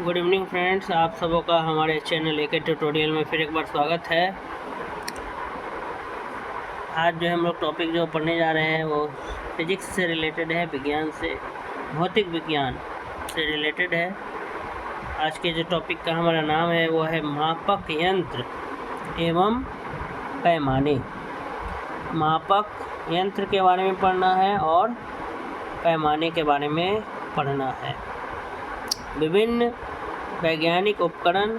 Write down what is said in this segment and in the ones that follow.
Good evening friends, आप सबों का हमारे चैनल एके ट्यूटोरियल में फिर एक बार स्वागत है। आज जो हम लोग टॉपिक जो पढ़ने जा रहे हैं वो फिजिक्स से रिलेटेड है, विज्ञान से, भौतिक विज्ञान से रिलेटेड है। आज के जो टॉपिक का हमारा नाम है वो है मापक यंत्र एवं पैमाने। मापक यंत्र के बारे में पढ़ना है और पैमाने के बारे में पढ़ना है। विभिन्न वैज्ञानिक उपकरण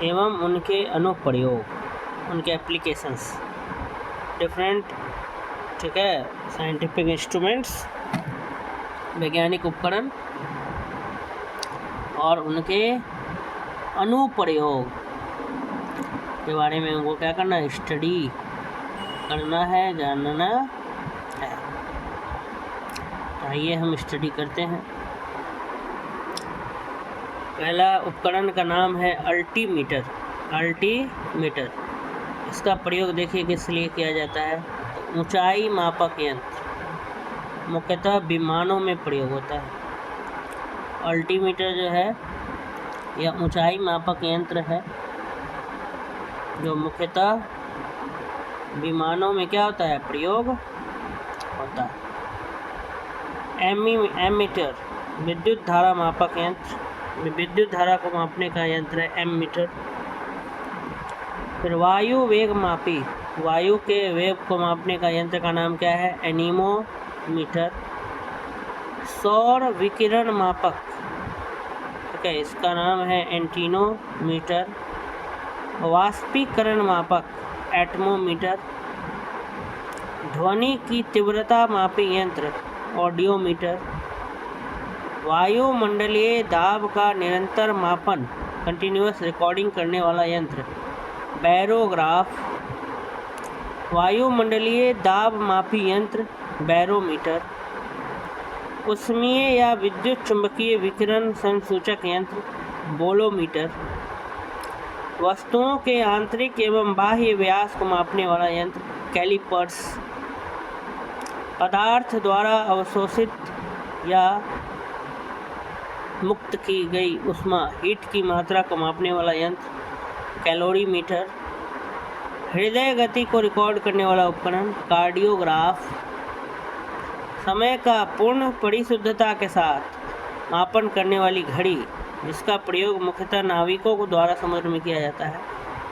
एवं उनके अनुप्रयोग, उनके एप्लीकेशंस, डिफरेंट, ठीक है, साइंटिफिक इंस्ट्रूमेंट्स, वैज्ञानिक उपकरण और उनके अनुप्रयोग के बारे में उनको क्या करना है, स्टडी करना है, जानना है। आइए हम स्टडी करते हैं। पहला उपकरण का नाम है अल्टीमीटर। अल्टीमीटर, इसका प्रयोग देखिए किस लिए किया जाता है। ऊंचाई मापक यंत्र, मुख्यतः विमानों में प्रयोग होता है। अल्टीमीटर जो है यह ऊंचाई मापक यंत्र है जो मुख्यतः विमानों में क्या होता है, प्रयोग होता है। एमीटर, विद्युत धारा मापक यंत्र, विद्युत धारा को मापने का यंत्र है एमीटर। फिर वायु वेग मापी, वायु के वेग को मापने का यंत्र का नाम क्या है, एनीमोमीटर। सौर विकिरण मापक, ठीक है, इसका नाम है एंटीनोमीटर। वाष्पीकरण मापक, एटमोमीटर। ध्वनि की तीव्रता मापी यंत्र, ऑडियोमीटर। वायुमंडलीय दाब का निरंतर मापन, कंटिन्यूअस रिकॉर्डिंग करने वाला यंत्र, बैरोग्राफ। वायुमंडलीय दाब मापी यंत्र, बैरोमीटर। ऊष्मीय या विद्युत चुंबकीय विकिरण संसूचक यंत्र, बोलोमीटर। वस्तुओं के आंतरिक एवं बाह्य व्यास को मापने वाला यंत्र, कैलिपर्स। पदार्थ द्वारा अवशोषित या मुक्त की गई ऊष्मा, हीट की मात्रा को मापने वाला यंत्र, कैलोरीमीटर। हृदय गति को रिकॉर्ड करने वाला उपकरण, कार्डियोग्राफ। समय का पूर्ण परिशुद्धता के साथ मापन करने वाली घड़ी, जिसका प्रयोग मुख्यतः नाविकों को द्वारा समुद्र में किया जाता है,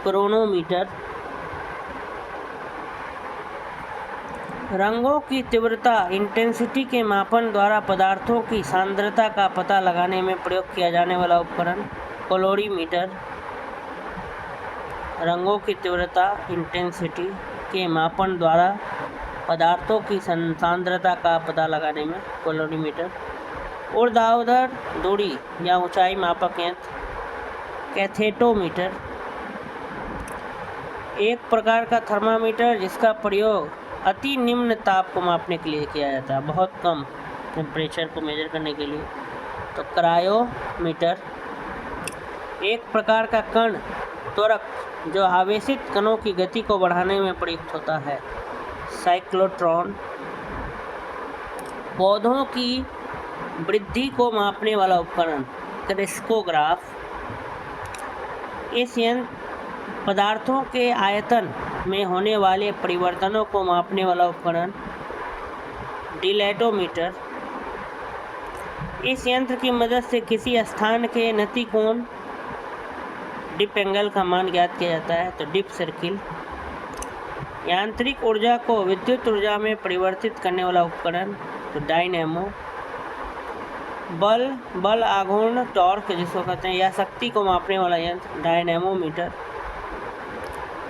क्रोनोमीटर। रंगों की तीव्रता, इंटेंसिटी के मापन द्वारा पदार्थों की सांद्रता का पता लगाने में प्रयोग किया जाने वाला उपकरण, कलोरीमीटर। रंगों की तीव्रता, इंटेंसिटी के मापन द्वारा पदार्थों की सांद्रता का पता लगाने में कलोरीमीटर। ऊर्ध्वाधर दूरी या ऊंचाई मापक यंत्र, कैथेटोमीटर। एक प्रकार का थर्मामीटर जिसका प्रयोग अति निम्न ताप को मापने के लिए किया जाता है, बहुत कम टेम्परेचर को मेजर करने के लिए, तो क्रायोमीटर। एक प्रकार का कण त्वरक जो आवेशित कणों की गति को बढ़ाने में प्रयुक्त होता है, साइक्लोट्रॉन। पौधों की वृद्धि को मापने वाला उपकरण, क्रिस्कोग्राफ। इस यंत्र पदार्थों के आयतन में होने वाले परिवर्तनों को मापने वाला उपकरण, डिलेटोमीटर। इस यंत्र की मदद से किसी स्थान के नतिकोण, डिप एंगल का मान ज्ञात किया जाता है, तो डिप सर्किल। यांत्रिक ऊर्जा को विद्युत ऊर्जा में परिवर्तित करने वाला उपकरण, तो डायनेमो। बल आघूर्ण, टॉर्क जिसको कहते हैं, या शक्ति को मापने वाला यंत्र, डायनेमोमीटर।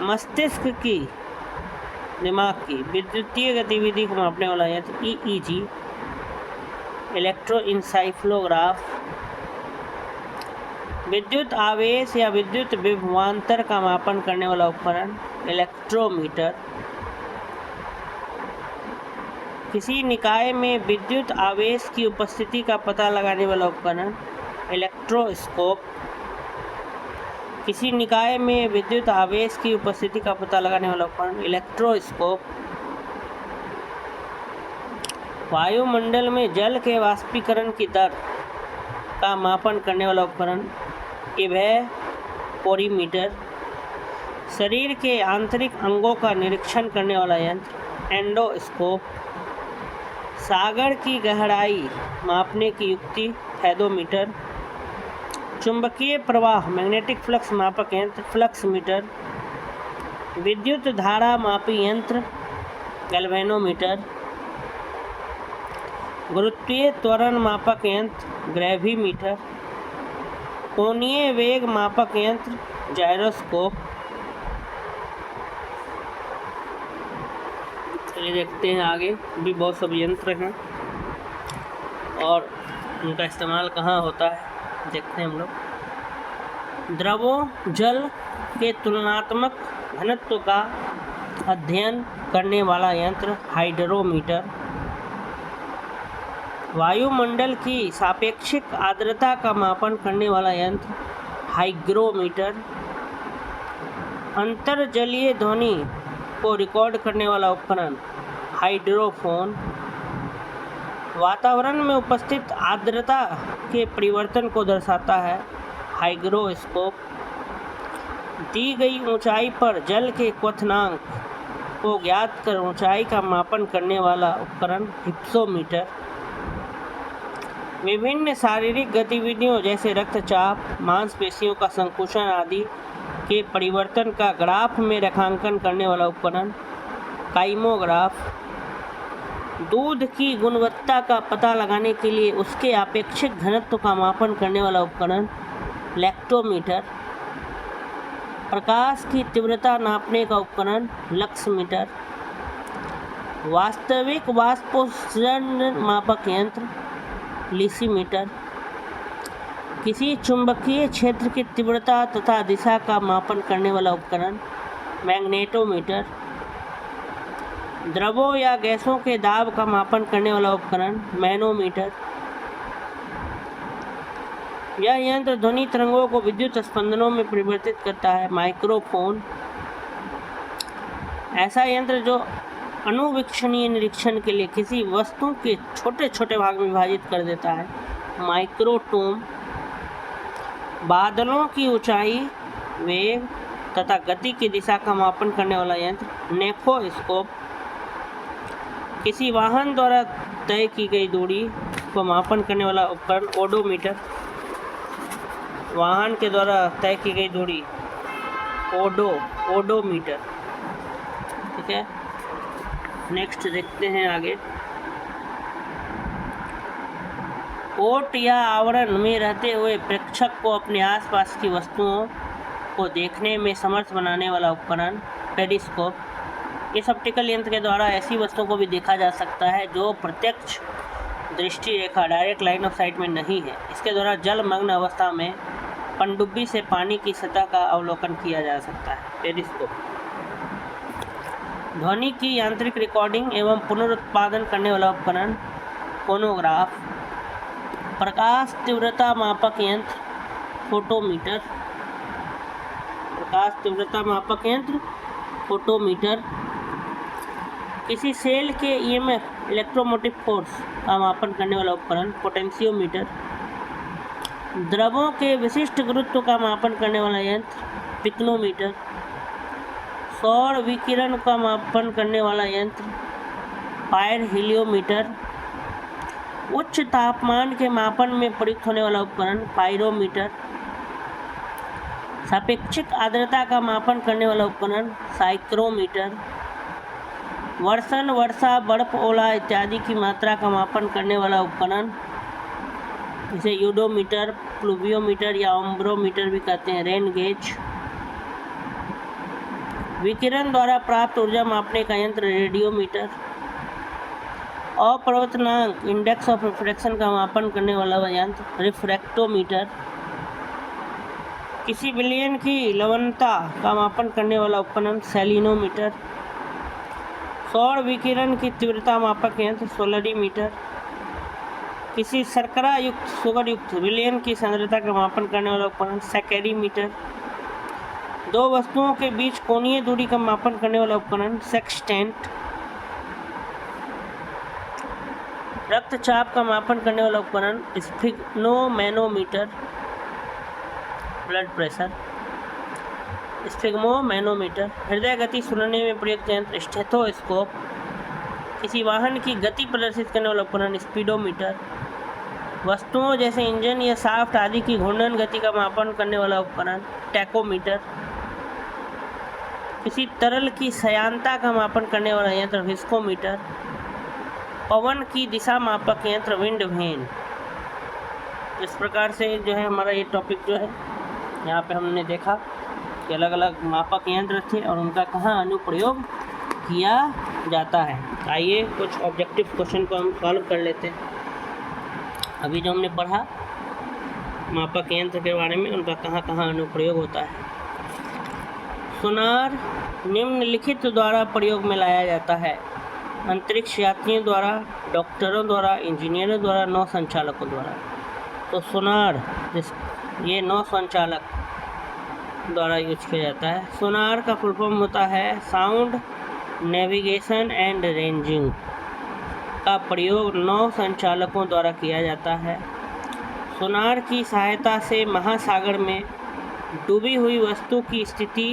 मस्तिष्क की, दिमाग की विद्युतीय गतिविधि को मापने वाला यंत्र, ईईजी। इलेक्ट्रोइंसाइफ्लोग्राफ। विद्युत आवेश या विद्युत विभवांतर का मापन करने वाला उपकरण, इलेक्ट्रोमीटर। किसी निकाय में विद्युत आवेश की उपस्थिति का पता लगाने वाला उपकरण, इलेक्ट्रोस्कोप। किसी निकाय में विद्युत आवेश की उपस्थिति का पता लगाने वाला उपकरण, इलेक्ट्रोस्कोप। वायुमंडल में जल के वाष्पीकरण की दर, का मापन करने वाला उपकरण इवेपोरीमीटर, शरीर के आंतरिक अंगों का निरीक्षण करने वाला यंत्र एंडोस्कोप, सागर की गहराई मापने की युक्ति फेदोमीटर, चुंबकीय प्रवाह मैग्नेटिक फ्लक्स मापक यंत्र फ्लक्स मीटर, विद्युत धारा मापी यंत्र गैल्वेनोमीटर, गुरुत्वीय त्वरण मापक यंत्र ग्रेविमीटर, कोणीय वेग मापक यंत्र जायरोस्कोप। चलिए देखते हैं आगे भी बहुत सब यंत्र हैं और उनका इस्तेमाल कहाँ होता है देखते हैं हम लोग। द्रवों जल के तुलनात्मक घनत्व का अध्ययन करने वाला यंत्र हाइड्रोमीटर, वायुमंडल की सापेक्षिक आर्द्रता का मापन करने वाला यंत्र हाइग्रोमीटर, अंतर्जलीय ध्वनि को रिकॉर्ड करने वाला उपकरण हाइड्रोफोन, वातावरण में उपस्थित आर्द्रता के परिवर्तन को दर्शाता है हाइग्रोस्कोप, दी गई ऊंचाई पर जल के क्वथनांक को ज्ञात कर ऊंचाई का मापन करने वाला उपकरण हिप्सोमीटर, विभिन्न शारीरिक गतिविधियों जैसे रक्तचाप, मांसपेशियों का संकुचन आदि के परिवर्तन का ग्राफ में रेखांकन करने वाला उपकरण काइमोग्राफ, दूध की गुणवत्ता का पता लगाने के लिए उसके आपेक्षिक घनत्व का मापन करने वाला उपकरण लैक्टोमीटर, प्रकाश की तीव्रता नापने का उपकरण लक्समीटर, वास्तविक वाष्पोत्सर्जन मापक यंत्र लिसीमीटर, किसी चुंबकीय क्षेत्र की तीव्रता तथा दिशा का मापन करने वाला उपकरण मैग्नेटोमीटर, द्रवों या गैसों के दाब का मापन करने वाला उपकरण मैनोमीटर। यह यंत्र ध्वनि तरंगों को विद्युत स्पंदनों में परिवर्तित करता है माइक्रोफोन, ऐसा यंत्र जो अनुवीक्षणीय निरीक्षण के लिए किसी वस्तु के छोटे छोटे भाग में विभाजित कर देता है माइक्रोटोम, बादलों की ऊंचाई, वेग तथा गति की दिशा का मापन करने वाला यंत्र नेफोस्कोप, किसी वाहन द्वारा तय की गई दूरी को मापन करने वाला उपकरण ओडोमीटर, वाहन के द्वारा तय की गई दूरी ओडोमीटर। ठीक है, नेक्स्ट देखते हैं आगे। ओट या आवरण में रहते हुए प्रेक्षक को अपने आसपास की वस्तुओं को देखने में समर्थ बनाने वाला उपकरण पेरिस्कोप। इस ऑप्टिकल यंत्र के द्वारा ऐसी वस्तुओं को भी देखा जा सकता है जो प्रत्यक्ष दृष्टि रेखा डायरेक्ट लाइन ऑफ साइट में नहीं है। इसके द्वारा जलमग्न अवस्था में पनडुब्बी से पानी की सतह का अवलोकन किया जा सकता है पेरिस्कोप। ध्वनि की यांत्रिक रिकॉर्डिंग एवं पुनरुत्पादन करने वाला उपकरण फोनोग्राफ, प्रकाश तीव्रता मापक यंत्र फोटोमीटर, प्रकाश तीव्रता मापक यंत्र फोटोमीटर, किसी सेल के ईएमएफ इलेक्ट्रोमोटिव फोर्स का मापन करने वाला उपकरण पोटेंशियोमीटर, द्रवों के विशिष्ट गुरुत्व का मापन करने वाला यंत्र पिक्नोमीटर, सौर विकिरण का मापन करने वाला यंत्र पायरहेलियोमीटर, उच्च तापमान के मापन में प्रयुक्त होने वाला उपकरण पायरोमीटर, सापेक्षिक आर्द्रता का मापन करने वाला उपकरण साइक्रोमीटर, वर्षण, वर्षा, बर्फ, ओला इत्यादि की मात्रा का मापन करने वाला उपकरण जिसे यूडोमीटर, प्लूवियोमीटर या ओम्ब्रोमीटर भी कहते हैं रेन गेज, विकिरण द्वारा प्राप्त ऊर्जा मापने का यंत्र रेडियोमीटर, अपवर्तनांक इंडेक्स ऑफ रिफ्रैक्शन का मापन करने वाला यंत्र रिफ्रैक्टोमीटर, किसी विलयन की लवणता का मापन करने वाला उपकरण सेलिनोमीटर, सौर विकिरण की तीव्रता मापक यंत्र सोलरीमीटर, किसी शर्करा युक्त शुगर युक्त विलयन की सांद्रता का मापन करने वाला उपकरण सेकेरीमीटर, दो वस्तुओं के बीच कोणीय दूरी का मापन करने वाला उपकरण सेक्सटेंट, रक्तचाप का मापन करने वाला उपकरण स्फिग्मोमैनोमीटर। Blood pressure sphygmomanometer. हृदय गति सुनने में प्रयुक्त यंत्र स्टेथोस्कोप। किसी वाहन की गति प्रदर्शित करने वाला उपकरण स्पीडोमीटर। वस्तुओं जैसे इंजन या शाफ्ट आदि की घूर्णन गति का मापन करने वाला उपकरण टैकोमीटर। किसी तरल की श्यानता का मापन करने वाला यंत्र विस्कोमीटर। पवन की दिशा मापक यंत्र विंड वेन। इस प्रकार से जो है हमारा ये टॉपिक जो है यहाँ पे हमने देखा कि अलग अलग मापक यंत्र थे और उनका कहाँ अनुप्रयोग किया जाता है। आइए कुछ ऑब्जेक्टिव क्वेश्चन को हम सॉल्व कर लेते हैं। अभी जो हमने पढ़ा मापक यंत्र के बारे में, उनका कहाँ कहाँ अनुप्रयोग होता है। सोनार निम्नलिखित द्वारा प्रयोग में लाया जाता है: अंतरिक्ष यात्रियों द्वारा, डॉक्टरों द्वारा, इंजीनियरों द्वारा, नौ संचालकों द्वारा। तो सोनार ये नौ संचालक द्वारा यूज किया जाता है। सोनार का फुल फॉर्म होता है साउंड नेविगेशन एंड रेंजिंग। का प्रयोग नौ संचालकों द्वारा किया जाता है। सोनार की सहायता से महासागर में डूबी हुई वस्तु की स्थिति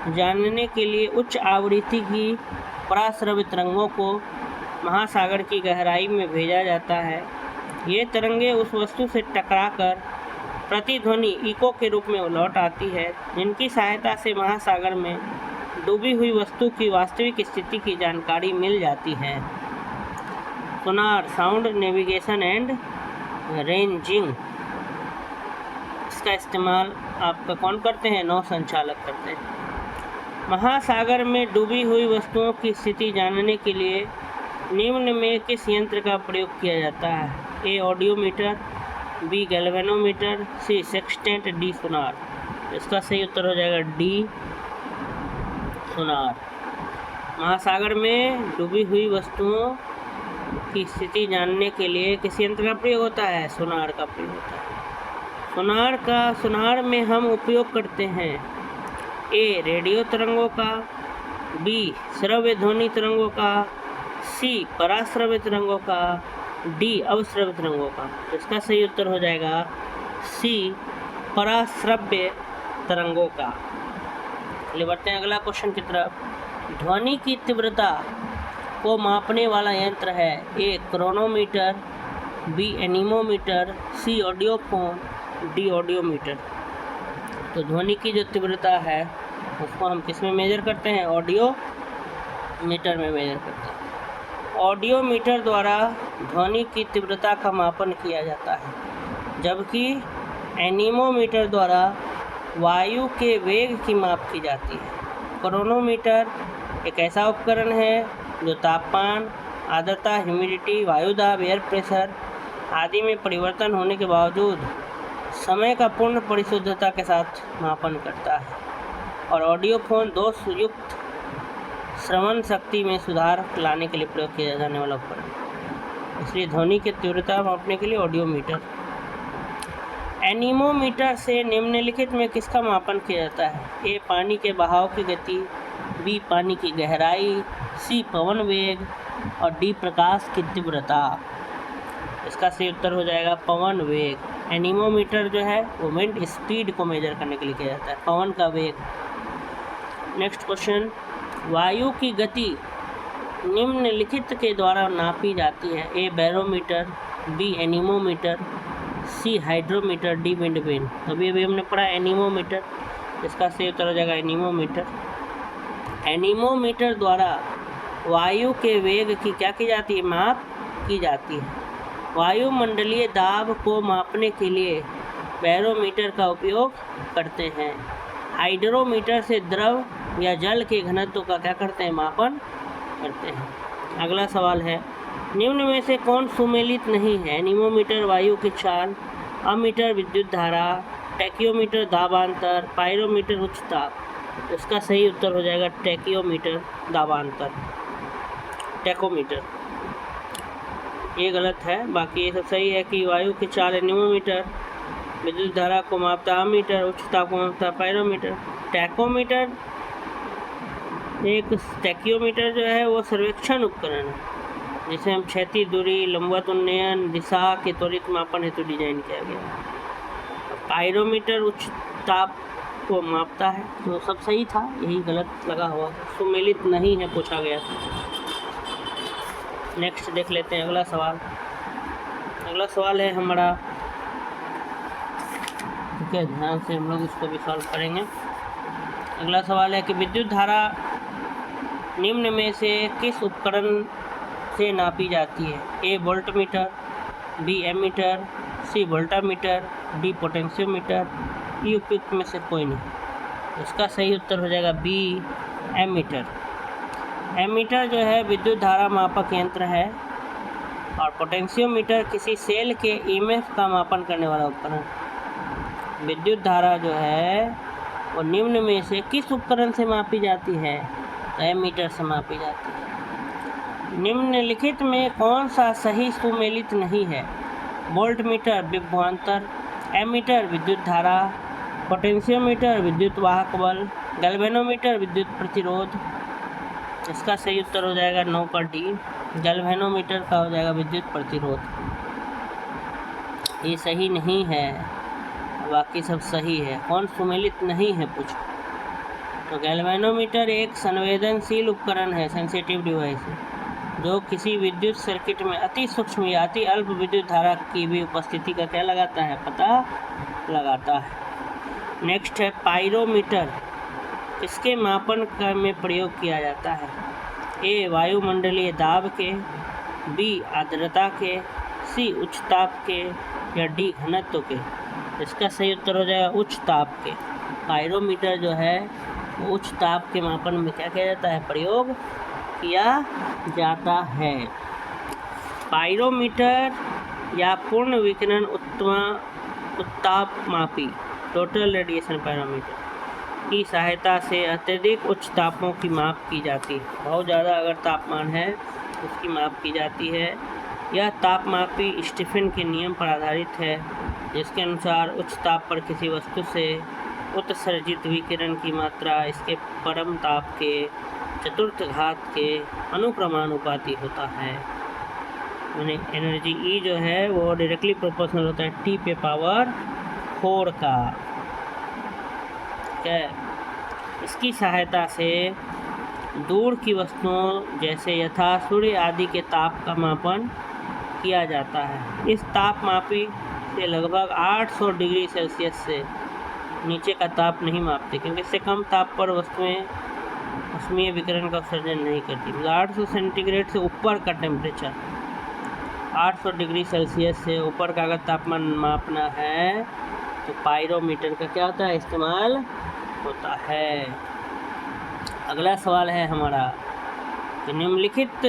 जानने के लिए उच्च आवृत्ति की पराश्रवित तरंगों को महासागर की गहराई में भेजा जाता है। ये तरंगें उस वस्तु से टकराकर प्रतिध्वनि इको के रूप में लौट आती है, जिनकी सहायता से महासागर में डूबी हुई वस्तु की वास्तविक स्थिति की जानकारी मिल जाती है। Sonar sound navigation and ranging, इसका इस्तेमाल आपका कौन करते हैं? नौ संचालक करते हैं। महासागर में डूबी हुई वस्तुओं की स्थिति जानने के लिए निम्न में किस यंत्र का प्रयोग किया जाता है? ए ऑडियोमीटर, बी गैल्वेनोमीटर, सी सेक्सटेंट, डी सोनार। इसका सही उत्तर हो जाएगा डी सोनार। महासागर में डूबी हुई वस्तुओं की स्थिति जानने के लिए किस यंत्र का प्रयोग होता है? सोनार का प्रयोग होता है। सोनार में हम उपयोग करते हैं ए रेडियो तरंगों का, बी श्रव्य ध्वनि तरंगों का, सी पराश्रव्य तरंगों का, डी अवश्रव्य तरंगों का। इसका सही उत्तर हो जाएगा सी पराश्रव्य तरंगों का। चलिए बढ़ते हैं अगला क्वेश्चन की तरफ। ध्वनि की तीव्रता को मापने वाला यंत्र है ए क्रोनोमीटर, बी एनीमोमीटर, सी ऑडियोफोन, डी ऑडियोमीटर। तो ध्वनि की जो तीव्रता है उसको हम किस में मेजर करते हैं? ऑडियो मीटर में मेजर करते हैं। ऑडियोमीटर द्वारा ध्वनि की तीव्रता का मापन किया जाता है, जबकि एनीमोमीटर द्वारा वायु के वेग की माप की जाती है। क्रोनोमीटर एक ऐसा उपकरण है जो तापमान, आर्द्रता, ह्यूमिडिटी, वायुदाब, एयर प्रेशर आदि में परिवर्तन होने के बावजूद समय का पूर्ण परिशुद्धता के साथ मापन करता है। और ऑडियोफोन दोषयुक्त श्रवण शक्ति में सुधार लाने के लिए प्रयोग किया जाने वाला उपकरण। इसलिए ध्वनि की तीव्रता मापने के लिए ऑडियोमीटर। एनीमोमीटर से निम्नलिखित में किसका मापन किया जाता है? ए पानी के बहाव की गति, बी पानी की गहराई, सी पवन वेग और डी प्रकाश की तीव्रता। इसका सही उत्तर हो जाएगा पवन वेग। एनीमोमीटर जो है वो विंड स्पीड को मेजर करने के लिए किया जाता है, पवन का वेग। नेक्स्ट क्वेश्चन, वायु की गति निम्नलिखित के द्वारा नापी जाती है? ए बैरोमीटर, बी एनीमोमीटर, सी हाइड्रोमीटर, डी विंड वेन। अभी हमने पढ़ा एनीमोमीटर, इसका सही उत्तर हो जाएगा एनीमोमीटर। एनीमोमीटर द्वारा वायु के वेग की क्या की जाती है? माप की जाती है। वायुमंडलीय दाब को मापने के लिए बैरोमीटर का उपयोग करते हैं। हाइड्रोमीटर से द्रव या जल के घनत्व का क्या करते हैं? मापन करते हैं। अगला सवाल है, निम्न में से कौन सुमेलित नहीं है? एनीमोमीटर वायु की चाल, अमीटर विद्युत धारा, टैकियोमीटर दाबांतर, पायरोमीटर उच्च ताप। इसका सही उत्तर हो जाएगा टैकियोमीटर दाबांतर, टैकोमीटर। ये गलत है, बाकी ये सब सही है कि वायु की चाल एनीमोमीटर, विद्युत धारा को मापता अमीटर, उच्च ताप को मापता पायरोमीटर। टैकोमीटर एक टैकियोमीटर जो है वो सर्वेक्षण उपकरण है, जिसे हम क्षैतिज दूरी, लंबवत उन्नयन, दिशा के त्वरित मापन हेतु डिजाइन किया गया है। पायरोमीटर उच्च ताप को मापता है, तो सब सही था, यही गलत लगा हुआ, सुमेलित नहीं है पूछा गया था। नेक्स्ट देख लेते हैं अगला सवाल। अगला सवाल है हमारा, ठीक है, ध्यान से हम लोग इसको भी सॉल्व करेंगे। अगला सवाल है कि विद्युत धारा निम्न में से किस उपकरण से नापी जाती है? ए वोल्टमीटर, बी एमीटर, सी वोल्टामीटर, डी पोटेंशियोमीटर, ई उपयुक्त में से कोई नहीं। इसका सही उत्तर हो जाएगा बी एमीटर। एमीटर जो है विद्युत धारा मापक यंत्र है और पोटेंशियोमीटर किसी सेल के ईएमएफ का मापन करने वाला उपकरण। विद्युत धारा जो है वो निम्न में से किस उपकरण से मापी जाती है? तो एमीटर से मापी जाती है। निम्नलिखित में कौन सा सही सुमेलित नहीं है? वोल्टमीटर विभवांतर, एमीटर विद्युत धारा, पोटेंशियोमीटर विद्युत वाहक बल, गैल्वेनोमीटर विद्युत प्रतिरोध। इसका सही उत्तर हो जाएगा 9 का डी, गैल्वेनोमीटर का हो जाएगा विद्युत प्रतिरोध। ये सही नहीं है, बाकी सब सही है। कौन सुमेलित नहीं है पूछो? तो गैल्वेनोमीटर एक संवेदनशील उपकरण है, सेंसिटिव डिवाइस है, जो किसी विद्युत सर्किट में अति सूक्ष्म या अति अल्प विद्युत धारा की भी उपस्थिति का क्या लगाता है? पता लगाता है। नेक्स्ट है पायरोमीटर, किसके मापन में प्रयोग किया जाता है? ए वायुमंडलीय दाब के, बी आर्द्रता के, सी उच्च ताप के, या डी घनत्व के। इसका सही उत्तर हो जाएगा उच्च ताप के। पायरोमीटर जो है वो उच्च ताप के मापन में क्या किया जाता है? प्रयोग किया जाता है। पायरोमीटर या पूर्ण विकिरण उत्ताप मापी, टोटल रेडिएशन पायरोमीटर की सहायता से अत्यधिक उच्च तापों की माप की जाती है। बहुत ज़्यादा अगर तापमान है उसकी माप की जाती है। यह तापमापी स्टीफन के नियम पर आधारित है, जिसके अनुसार उच्च ताप पर किसी वस्तु से उत्सर्जित विकिरण की मात्रा इसके परम ताप के चतुर्थ घात के अनुक्रमानुपाती होता है। यानी एनर्जी ई जो है वो डायरेक्टली प्रोपोर्शनल होता है टी पे पावर 4 का। क्या इसकी सहायता से दूर की वस्तुओं जैसे यथा सूर्य आदि के ताप का मापन किया जाता है। इस तापमापी से लगभग 800 डिग्री सेल्सियस से नीचे का ताप नहीं मापते, क्योंकि इससे कम ताप पर वस्तुएं ऊष्मीय विकिरण का उत्सर्जन नहीं करती। 800 सेंटीग्रेड से ऊपर का टेम्परेचर, 800 डिग्री सेल्सियस से ऊपर का अगर तापमान मापना है तो पायरोमीटर का क्या होता है? इस्तेमाल होता है। अगला सवाल है हमारा कि निम्नलिखित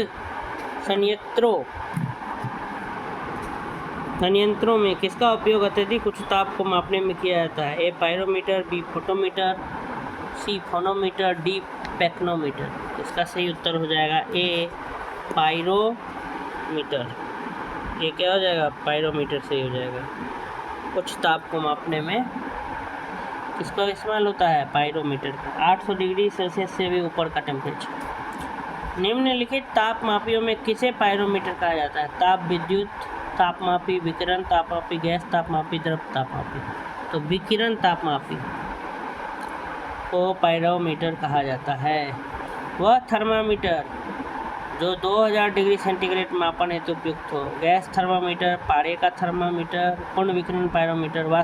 संयंत्रों में किसका उपयोग अत्यधिक उच्च ताप को मापने में किया जाता है? ए पायरोमीटर, बी फोटोमीटर, सी फोनोमीटर, डी पैक्नोमीटर। इसका सही उत्तर हो जाएगा ए पायरोमीटर। ये क्या हो जाएगा? पायरोमीटर सही हो जाएगा। उच्च ताप को मापने में किसका इस्तेमाल होता है? पायरोमीटर का। 800 डिग्री सेल्सियस से भी ऊपर का टेम्परेचर। निम्नलिखित तापमापियों में किसे पायरोमीटर कहा जाता है? ताप विद्युत तापमापी, विकिरण तापमापी, गैस तापमापी, द्रव तापमापी। तो विकिरण तापमापी को पायरोमीटर कहा जाता है। वह थर्मामीटर जो 2000 डिग्री सेंटीग्रेड मापन हेतु उपयुक्त हो। गैस थर्मामीटर, पारे का थर्मामीटर, पूर्ण विकिरण पायरोमीटर।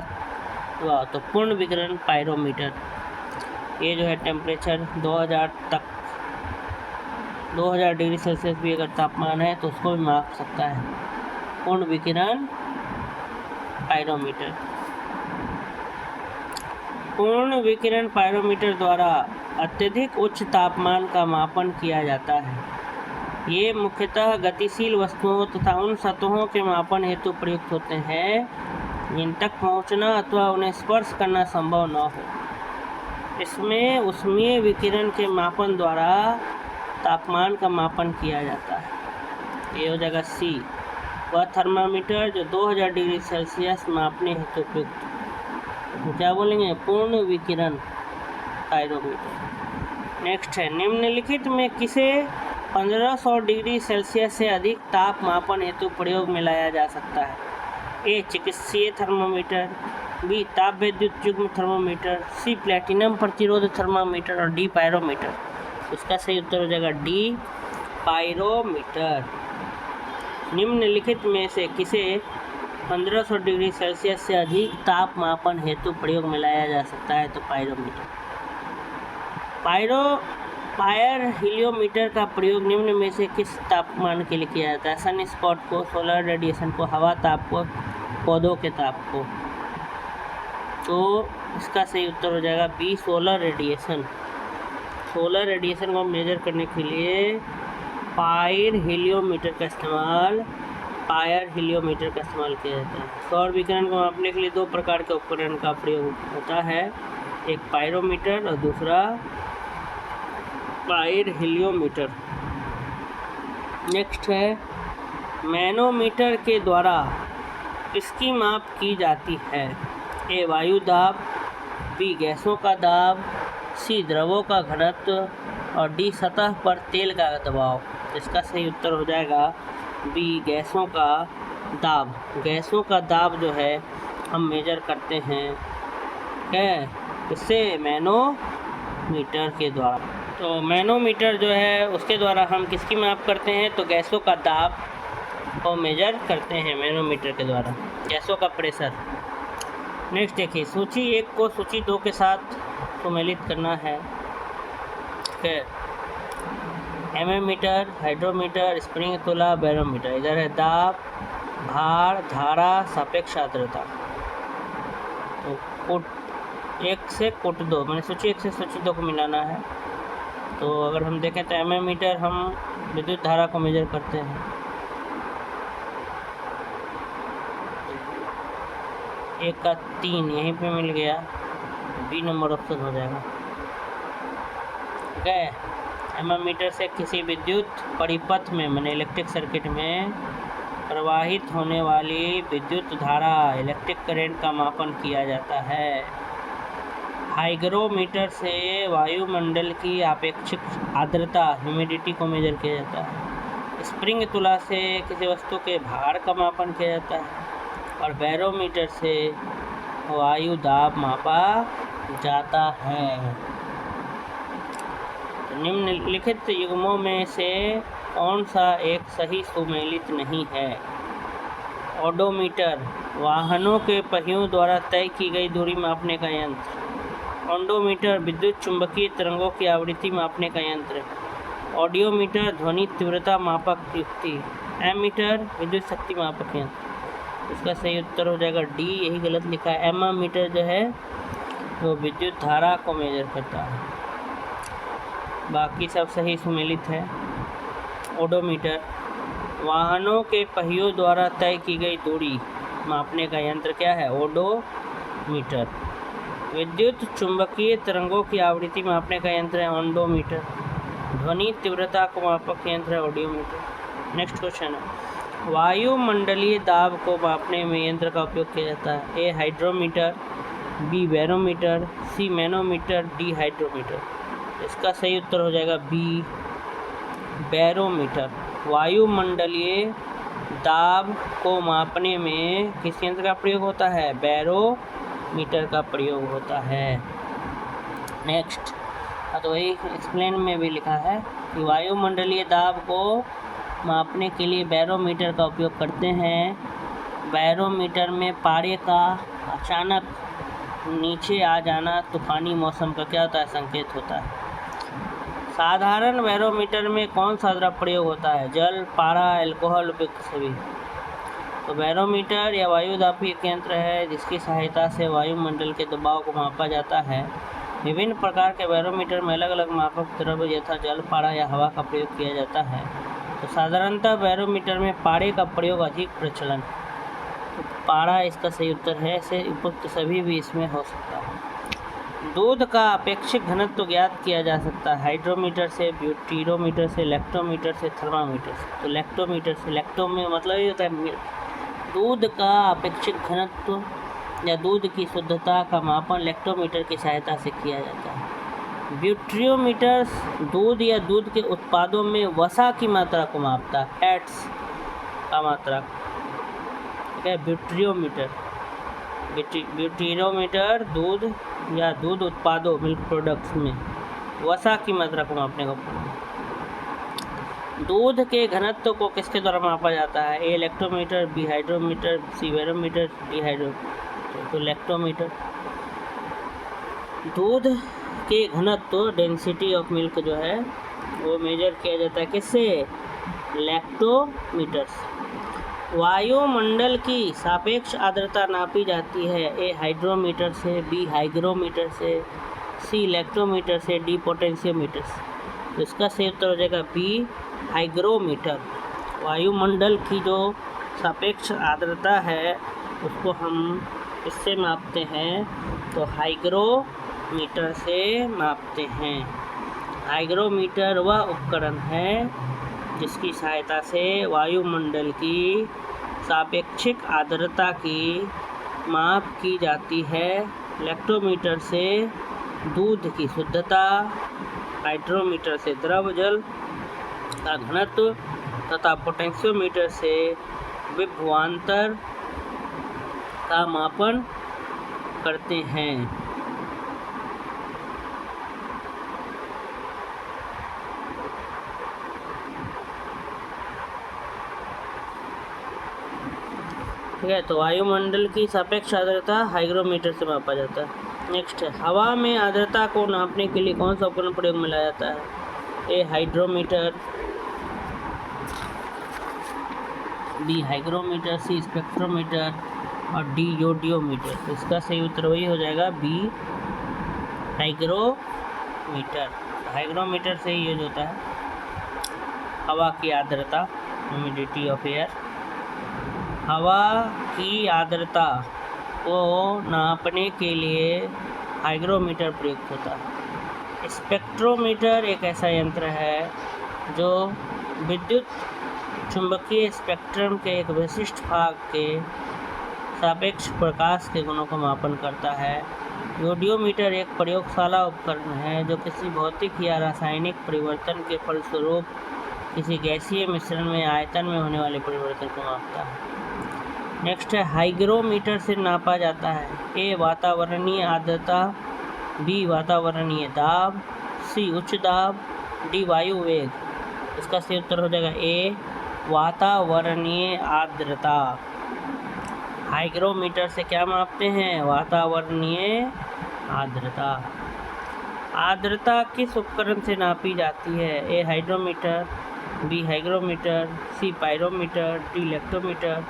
तो पूर्ण विकिरण पायरोमीटर ये जो है टेम्परेचर 2000 तक, 2000 डिग्री सेल्सियस भी अगर तापमान है तो उसको भी माप सकता है। पूर्ण विकिरण पायरोमीटर। पूर्ण विकिरण पायरोमीटर द्वारा अत्यधिक उच्च तापमान का मापन किया जाता है। ये मुख्यतः गतिशील वस्तुओं तथा उन सतहों के मापन हेतु प्रयुक्त होते हैं जिन तक पहुंचना अथवा उन्हें स्पर्श करना संभव न हो। इसमें ऊष्मीय विकिरण के मापन द्वारा तापमान का मापन किया जाता है। ये हो जाएगा सी। वह थर्मामीटर जो 2000 डिग्री सेल्सियस मापने हेतु उपयुक्त, क्या बोलेंगे? पूर्ण विकिरण पायरोमीटर। नेक्स्ट है निम्नलिखित में किसे 1500 डिग्री सेल्सियस से अधिक तापमापन हेतु प्रयोग में लाया जा सकता है। ए चिकित्सीय थर्मोमीटर, बी ताप विद्युत युग्म थर्मोमीटर, सी प्लैटिनम प्रतिरोध थर्मामीटर और डी पायरोमीटर। इसका सही उत्तर हो जाएगा डी पायरोमीटर। निम्नलिखित में से किसे 1500 डिग्री सेल्सियस से अधिक तापमापन हेतु प्रयोग में लाया जा सकता है? तो पायरोमीटर। फायर हीलियोमीटर का प्रयोग निम्न में से किस तापमान के लिए किया जाता है? सन स्पॉट को, सोलर रेडिएशन को, हवा ताप को, पौधों के ताप को। तो इसका सही उत्तर हो जाएगा B solar radiation. Solar radiation को मेजर करने के लिए फायर हीलियोमीटर का इस्तेमाल किया जाता है। सौर विकिरण को मापने के लिए दो प्रकार के उपकरण का प्रयोग होता है, एक पायरोमीटर और दूसरा फायर हीलियोमीटर। नेक्स्ट है मैनोमीटर के द्वारा किसकी माप की जाती है? ए वायु दाब, बी गैसों का दाब, सी द्रवों का घनत्व और डी सतह पर तेल का दबाव। इसका सही उत्तर हो जाएगा बी गैसों का दाब। गैसों का दाब जो है हम मेजर करते हैं इससे मैनोमीटर के द्वारा। तो मैनोमीटर जो है उसके द्वारा हम किसकी माप करते हैं? तो गैसों का दाब को मेजर करते हैं मैनोमीटर के द्वारा, गैसों का प्रेशर। नेक्स्ट देखिए, सूची 1 को सूची 2 के साथ सम्मिलित करना है। एमोमीटर, हाइड्रोमीटर, स्प्रिंग तुला, बैरोमीटर। इधर है दाब, भार, धारा, सापेक्ष आर्द्रता। तो कोट 1 से कोट 2, मैंने सूची 1 से सूची 2 को मिलाना है। तो अगर हम देखें तो एमोमीटर हम विद्युत धारा को मेजर करते हैं। 1 का 3 यहीं पे मिल गया, बी नंबर ऑप्शन हो जाएगा। ठीक है, एमोमीटर से किसी विद्युत परिपथ में माने इलेक्ट्रिक सर्किट में प्रवाहित होने वाली विद्युत धारा इलेक्ट्रिक करंट का मापन किया जाता है। हाइग्रोमीटर से वायुमंडल की आपेक्षिक आर्द्रता ह्यूमिडिटी को मेजर किया जाता है। स्प्रिंग तुला से किसी वस्तु के भार का मापन किया जाता है और बैरोमीटर से वायु दाब मापा जाता है। निम्नलिखित युग्मों में से कौन सा एक सही सुमेलित नहीं है? ओडोमीटर वाहनों के पहियों द्वारा तय की गई दूरी मापने का यंत्र। ओडोमीटर विद्युत चुंबकीय तरंगों की आवृत्ति मापने का यंत्र। ऑडियोमीटर ध्वनि तीव्रता मापक युक्ति। एमीटर विद्युत शक्ति मापक यंत्र। इसका सही उत्तर हो जाएगा डी, यही गलत लिखा है। एमीटर जो है वो विद्युत धारा को मेजर करता है, बाकी सब सही सुमेलित है। ओडोमीटर वाहनों के पहियों द्वारा तय की गई दूरी मापने का यंत्र क्या है? ओडोमीटर। विद्युत चुंबकीय तरंगों की आवृत्ति मापने का यंत्र है ओडोमीटर। ध्वनि तीव्रता को मापक यंत्र है ऑडियोमीटर। नेक्स्ट क्वेश्चन है, वायुमंडलीय दाब को मापने में यंत्र का उपयोग किया जाता है। ए हाइड्रोमीटर, बी बैरोमीटर, सी मैनोमीटर, डी हाइड्रोमीटर। इसका सही उत्तर हो जाएगा बी बैरोमीटर। वायुमंडलीय दाब को मापने में किस यंत्र का प्रयोग होता है? बैरोमीटर का प्रयोग होता है। नेक्स्ट, तो वही एक्सप्लेन में भी लिखा है कि वायुमंडलीय दाब को मापने के लिए बैरोमीटर का उपयोग करते हैं। बैरोमीटर में पारे का अचानक नीचे आ जाना तूफानी मौसम का क्या होता है? संकेत होता है। साधारण बैरोमीटर में कौन सा द्रव प्रयोग होता है? जल, पारा, अल्कोहल, उपयुक्त सभी। तो बैरोमीटर या वायुदापी एक यंत्र है जिसकी सहायता से वायुमंडल के दबाव को मापा जाता है। विभिन्न प्रकार के बैरोमीटर में अलग अलग मापक द्रव यथा जल, पारा या हवा का प्रयोग किया जाता है। तो साधारणतः बैरोमीटर में पारे का प्रयोग अधिक प्रचलन, तो पारा इसका सही उत्तर है। से उपयुक्त सभी भी इसमें हो सकता है। दूध का अपेक्षित घनत्व ज्ञात किया जा सकता है हाइड्रोमीटर से, ब्यूटीरोमीटर से, लैक्टोमीटर से, थर्मामीटर से। तो लैक्टोमीटर से, लैक्टो में मतलब ये होता है दूध का अपेक्षित घनत्व या दूध की शुद्धता का मापन लैक्टोमीटर की सहायता से किया जाता है। ब्यूट्रियोमीटर दूध या दूध के उत्पादों में वसा की मात्रा को मापता है, फैट्स का मात्रा। ठीक है, ब्यूट्रियोमीटर दूध या दूध उत्पादों मिल्क प्रोडक्ट्स में वसा की मात्रा को मापने का उपकरण। दूध के घनत्व को किसके द्वारा मापा जाता है? A lactometer, B hydrometer, C barometer, D hydrometer. तो लैक्टोमीटर। दूध के घनत्व, डेंसिटी ऑफ मिल्क जो है वो मेजर किया जाता है किससे? लैक्टोमीटर। वायुमंडल की सापेक्ष आर्द्रता नापी जाती है, ए हाइड्रोमीटर से, बी हाइग्रोमीटर से, सी लैक्टोमीटर से, डी पोटेंशियोमीटर से। तो इसका सही उत्तर हो जाएगा बी हाइग्रोमीटर। वायुमंडल की जो सापेक्ष आर्द्रता है उसको हम इससे मापते हैं, तो हाइग्रोमीटर से मापते हैं। हाइग्रोमीटर वह उपकरण है जिसकी सहायता से वायुमंडल की सापेक्षिक आर्द्रता की माप की जाती है। लैक्टोमीटर से दूध की शुद्धता, हाइड्रोमीटर से द्रव जल का घनत्व तथा पोटेंशियोमीटर से विभवांतर का मापन करते हैं। ठीक है, तो वायुमंडल की सापेक्ष आर्द्रता हाइग्रोमीटर से मापा जाता है। नेक्स्ट है, हवा में आर्द्रता को नापने के लिए कौन सा उपकरण प्रयोग में लाया जाता है? ए हाइड्रोमीटर, बी हाइग्रोमीटर, सी स्पेक्ट्रोमीटर और डी योडियोमीटर। इसका सही उत्तर वही हो जाएगा बी हाइग्रोमीटर। हाइग्रोमीटर से यूज होता है हवा की आर्द्रता, ह्यूमिडिटी ऑफ एयर। हवा की आर्द्रता को नापने के लिए हाइग्रोमीटर प्रयुक्त होता है। स्पेक्ट्रोमीटर एक ऐसा यंत्र है जो विद्युत चुंबकीय स्पेक्ट्रम के एक विशिष्ट भाग के सापेक्ष प्रकाश के गुणों का मापन करता है। योडियोमीटर एक प्रयोगशाला उपकरण है जो किसी भौतिक या रासायनिक परिवर्तन के फलस्वरूप किसी गैसीय मिश्रण में आयतन में होने वाले परिवर्तन को मापता है। नेक्स्ट है, हाइग्रोमीटर से नापा जाता है ए वातावरणीय आर्द्रता, बी वातावरणीय दाब, सी उच्च दाब, डी वायु वेग। इसका सही उत्तर हो जाएगा ए वातावरणीय आर्द्रता। हाइग्रोमीटर से क्या मापते हैं? वातावरणीय आर्द्रता। आर्द्रता किस उपकरण से नापी जाती है? ए हाइड्रोमीटर, बी हाइग्रोमीटर, सी पायरोमीटर, डी लैक्टोमीटर।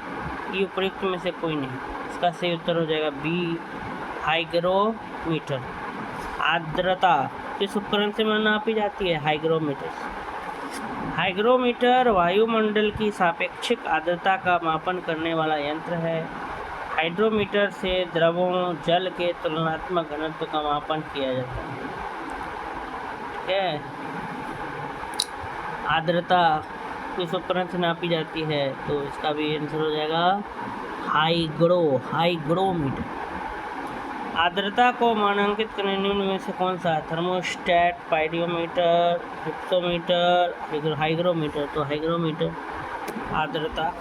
ये उपयुक्त में से कोई नहीं। इसका सही उत्तर हो जाएगा बी हाइग्रोमीटर। आर्द्रता किस उपकरण से नापी जाती है? हाइग्रोमीटर। हाइग्रोमीटर वायुमंडल की सापेक्षिक आर्द्रता का मापन करने वाला यंत्र है। हाइड्रोमीटर से द्रवों जल के तुलनात्मक घनत्व का मापन किया जाता है। ठीक है, आर्द्रता किस उपकरण से नापी जाती है? तो इसका भी आंसर हो जाएगा हाइग्रोमीटर। आर्द्रता को मानांकित करने निम्न में से कौन सा? Thermostat, pyrometer, hypsometer, hygrometer. तो हाइग्रोमीटर। आर्द्रता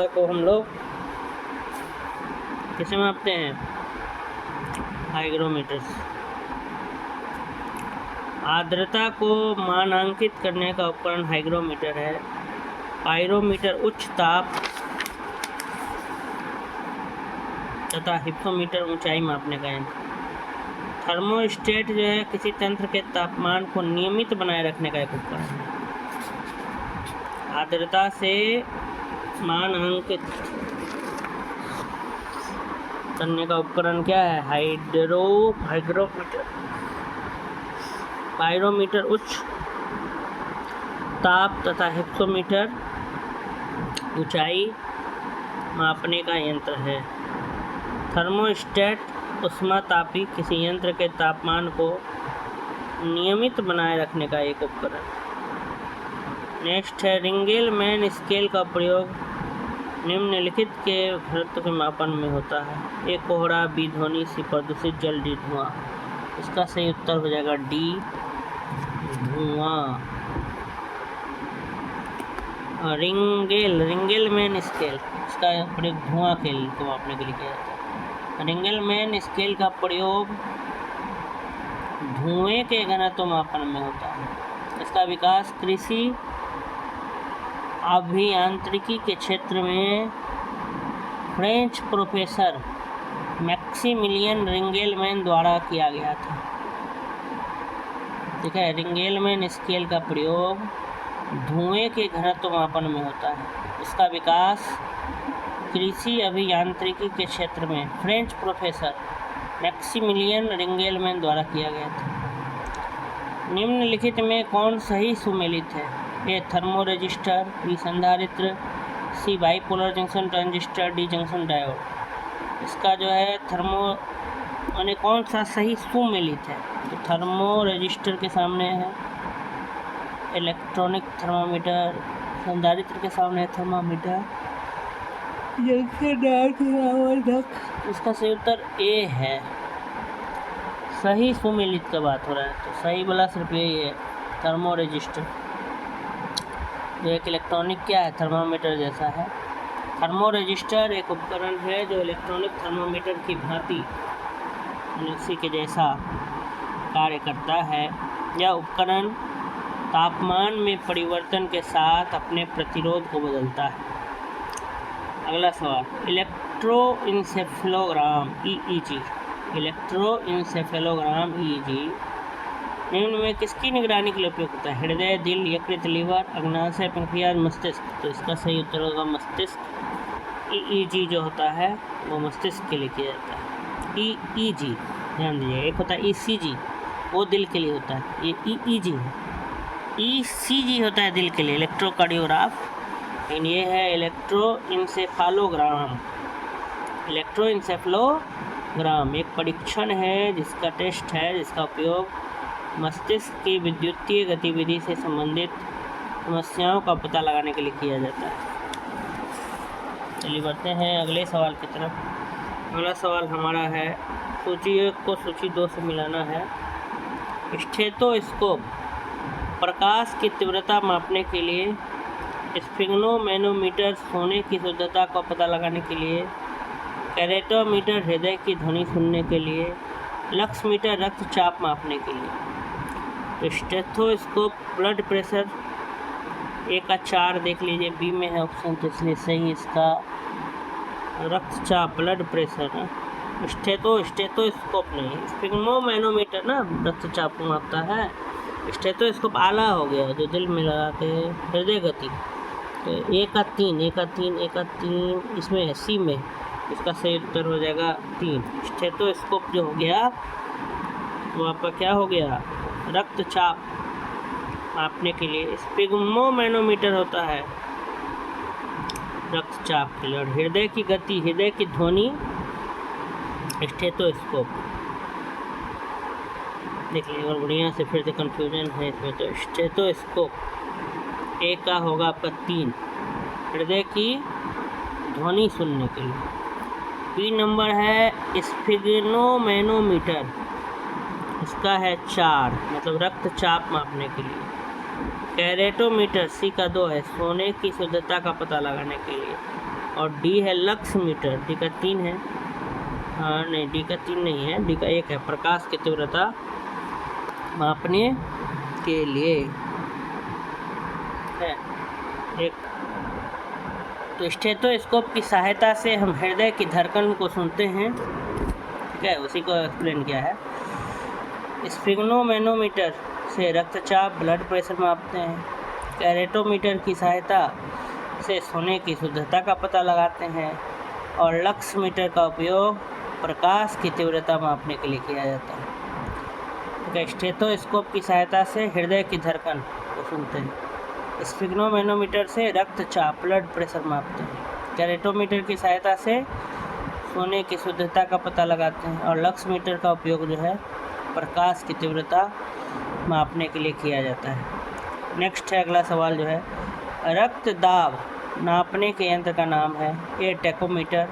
को हम लोग किसे मापते हैं? हाइग्रोमीटर। आर्द्रता को मानांकित करने का उपकरण हाइग्रोमीटर है। पायरोमीटर उच्च ताप तथा हिप्सोमीटर ऊंचाई मापने का यंत्र। थर्मोस्टेट जो है किसी तंत्र के तापमान को नियमित बनाए रखने का एक उपकरण है। आर्द्रता से मानांकित करने का उपकरण क्या है? हाइग्रोमीटर। पायरोमीटर उच्च ताप तथा हिप्सोमीटर ऊंचाई मापने का यंत्र है। थर्मोस्टेट ऊष्मातापी किसी यंत्र के तापमान को नियमित बनाए रखने का एक उपकरण। नेक्स्ट है, रिंगेलमैन स्केल का प्रयोग निम्नलिखित के घनत्व के मापन में होता है। ए कोहरा, बी ध्वनि, सी प्रदूषित जल, डी धुआं। इसका सही उत्तर हो जाएगा डी धुआं। रिंगेलमैन स्केल, इसका प्रयोग धुआं के को मापने के लिए किया जाता है। रिंगेलमैन स्केल का प्रयोग धुएं के घनत्व मापन में होता है। इसका विकास कृषि अभियांत्रिकी के क्षेत्र में फ्रेंच प्रोफेसर मैक्सिमिलियन रिंगेलमैन द्वारा किया गया था। ठीक है, रिंगेलमैन स्केल का प्रयोग धुएं के घनत्व मापन में होता है। इसका विकास कृषि अभियांत्रिकी के क्षेत्र में फ्रेंच प्रोफेसर मैक्सिमिलियन रिंगेलमैन द्वारा किया गया था। निम्नलिखित में कौन सही सुमेलित है? ए थर्मोरेजिस्टर, बी संधारित्र, C bipolar junction transistor, D junction diode. इसका जो है थर्मो यानी कौन सा सही सुमेलित है? तो थर्मोरेजिस्टर के सामने है इलेक्ट्रॉनिक थर्मामीटर, संधारित्र के सामने है थर्मामीटर, जंक्शन डायोड। इसका सही उत्तर ए है। सही सुमेलित का बात हो रहा है तो सही वाला सिर्फ यही है, थर्मोरेजिस्टर। ये एक इलेक्ट्रॉनिक क्या है, थर्मामीटर जैसा है। थर्मोरेजिस्टर एक उपकरण है जो इलेक्ट्रॉनिक थर्मामीटर की भांति उसी के जैसा कार्य करता है। यह उपकरण तापमान में परिवर्तन के साथ अपने प्रतिरोध को बदलता है। अगला सवाल, इलेक्ट्रोइंसेफेलोग्राम EEG, इलेक्ट्रोइंसेफेलोग्राम EEG निम्न में किसकी निगरानी के लिए उपयोग होता है? हृदय, दिल, यकृत, लीवर, अग्नाशय, पैंक्रियाज, मस्तिष्क। तो इसका सही उत्तर होगा मस्तिष्क। EEG जो होता है वो मस्तिष्क के लिए किया जाता है। EEG ध्यान दीजिए, एक होता है ECG, वो दिल के लिए होता है, ये EEG है। ECG होता है दिल के लिए, इलेक्ट्रोकार्डियोग्राफ, लेकिन ये है इलेक्ट्रोइंसेफेलोग्राम। इलेक्ट्रोइंसेफेलोग्राम एक परीक्षण है जिसका टेस्ट है जिसका उपयोग मस्तिष्क की विद्युतीय गतिविधि से संबंधित समस्याओं का पता लगाने के लिए किया जाता है। चलिए बढ़ते हैं अगले सवाल की तरफ। अगला सवाल हमारा है, सूची 1 को सूची 2 से मिलाना है। स्टेथोस्कोप प्रकाश की तीव्रता मापने के लिए, स्फिग्नोमैनोमीटर सोने की शुद्धता का पता लगाने के लिए, कैरेटोमीटर हृदय की ध्वनि सुनने के लिए, लक्समीटर रक्तचाप मापने के लिए। तो स्टेथोस्कोप ब्लड प्रेशर, ए का 4 देख लीजिए, बी में है ऑप्शन तो इसलिए सही इसका रक्तचाप ब्लड प्रेशर। स्टेथोस्कोप नहीं, स्फिग्नोमैनोमीटर ना रक्तचाप को मापता है। स्टेथोस्कोप आला हो गया जो दिल में लगा के हृदय गति। तो ए का 3 इसमें है, सी में, इसका सही उत्तर हो जाएगा 3। स्टेथोस्कोप जो हो गया वो आपका क्या हो गया, रक्तचाप मापने के लिए। स्फिग्नोमैनोमीटर होता है रक्तचाप के लिए, और हृदय की गति, हृदय की ध्वनि स्टेथोस्कोप। देख लीजिए और बढ़िया से, फिर से कंफ्यूजन है इसमें। तो स्टेथोस्कोप ए का होगा आपका 3, हृदय की ध्वनि सुनने के लिए। बी नंबर है स्फिग्नोमैनोमीटर, इसका है 4, मतलब रक्तचाप मापने के लिए। कैरेटोमीटर सी का 2 है, सोने की शुद्धता का पता लगाने के लिए। और डी है लक्समीटर, डी का 3 है, हाँ नहीं डी का 3 नहीं है, डी का 1 है, प्रकाश की तीव्रता मापने के लिए है। एक तो स्टेथोस्कोप की सहायता से हम हृदय की धड़कन को सुनते हैं, ठीक है, उसी को एक्सप्लेन किया है। स्फिग्नोमैनोमीटर से रक्तचाप ब्लड प्रेशर मापते हैं। कैरेटोमीटर की सहायता से सोने की शुद्धता का पता लगाते हैं। और लक्समीटर का उपयोग प्रकाश की तीव्रता मापने के लिए किया जाता है। स्टेथोस्कोप की सहायता से हृदय की धड़कन को सुनते हैं। स्फिग्नोमैनोमीटर से रक्तचाप ब्लड प्रेशर मापते हैं। कैरेटोमीटर की सहायता से सोने की शुद्धता का पता लगाते हैं। और लक्समीटर का उपयोग जो है प्रकाश की तीव्रता मापने के लिए किया जाता है। नेक्स्ट है अगला सवाल जो है, रक्त दाब नापने के यंत्र का नाम है? ए टैकोमीटर,